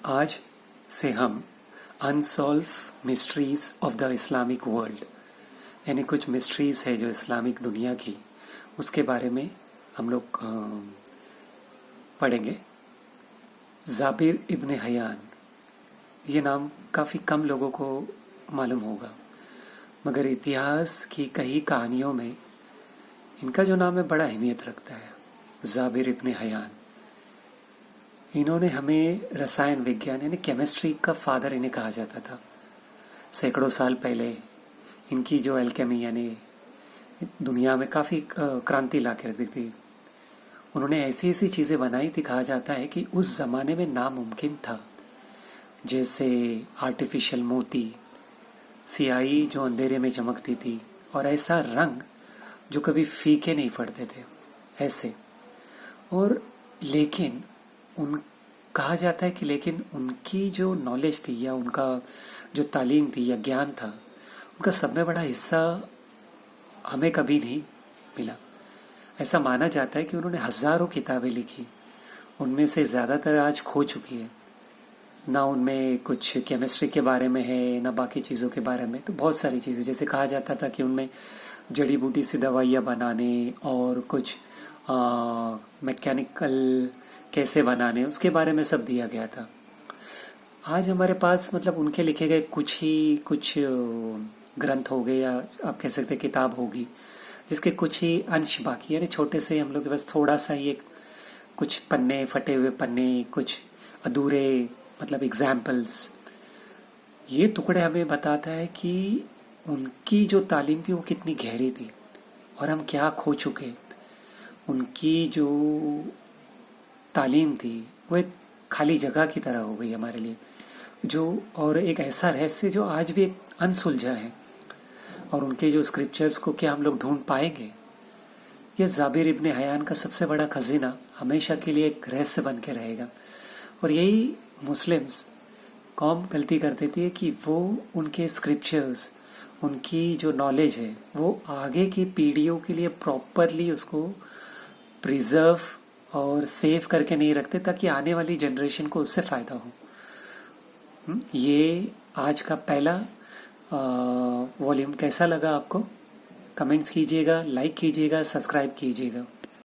आज से हम unsolved mysteries of the Islamic world यानी कुछ मिस्ट्रीज है जो इस्लामिक दुनिया की उसके बारे में हम लोग पढ़ेंगे। जाबिर इब्न हयान, ये नाम काफ़ी कम लोगों को मालूम होगा, मगर इतिहास की कई कहानियों में इनका जो नाम है बड़ा अहमियत रखता है। जाबिर इब्न हयान, इन्होंने हमें रसायन विज्ञान यानी केमिस्ट्री का फादर इन्हें कहा जाता था। सैकड़ों साल पहले इनकी जो एल्केमी यानी दुनिया में काफ़ी क्रांति ला कर दी थी। उन्होंने ऐसी ऐसी चीज़ें बनाई थी, कहा जाता है कि उस ज़माने में नामुमकिन था, जैसे आर्टिफिशियल मोती, सियाही जो अंधेरे में चमकती थी, और ऐसा रंग जो कभी फीके नहीं पड़ते थे ऐसे। और लेकिन उन कहा जाता है कि लेकिन उनकी जो नॉलेज थी या उनका जो तालीम थी या ज्ञान था, उनका सब में बड़ा हिस्सा हमें कभी नहीं मिला। ऐसा माना जाता है कि उन्होंने हजारों किताबें लिखी, उनमें से ज़्यादातर आज खो चुकी है। ना उनमें कुछ केमिस्ट्री के बारे में है, ना बाकी चीज़ों के बारे में। तो बहुत सारी चीज़ें, जैसे कहा जाता था कि उनमें जड़ी बूटी से दवाइयाँ बनाने और कुछ मैकेनिकल कैसे बनाने, उसके बारे में सब दिया गया था। आज हमारे पास मतलब उनके लिखे गए कुछ ग्रंथ हो गए, या आप कह सकते किताब होगी, जिसके कुछ ही अंश बाकी, यानी छोटे से हम लोग के पास थोड़ा सा ही एक कुछ पन्ने, फटे हुए पन्ने, कुछ अधूरे मतलब एग्जाम्पल्स। ये टुकड़े हमें बताता है कि उनकी जो तालीम थी वो कितनी गहरी थी और हम क्या खो चुके। उनकी जो तालीम थी वो एक खाली जगह की तरह हो गई हमारे लिए, जो और एक ऐसा रहस्य जो आज भी एक अनसुलझा है। और उनके जो स्क्रिप्चर्स को क्या हम लोग ढूंढ पाएंगे? ये जाबिर इब्न हयान का सबसे बड़ा खजीना हमेशा के लिए एक रहस्य बन के रहेगा। और यही मुस्लिम्स कौम गलती कर देती है कि वो उनके स्क्रिप्चर्स, उनकी जो नॉलेज है वो आगे की पीढ़ियों के लिए प्रॉपरली उसको प्रिजर्व और सेव करके नहीं रखते, ताकि आने वाली जनरेशन को उससे फ़ायदा हो। ये आज का पहला वॉल्यूम कैसा लगा आपको? कमेंट्स कीजिएगा, लाइक कीजिएगा, सब्सक्राइब कीजिएगा।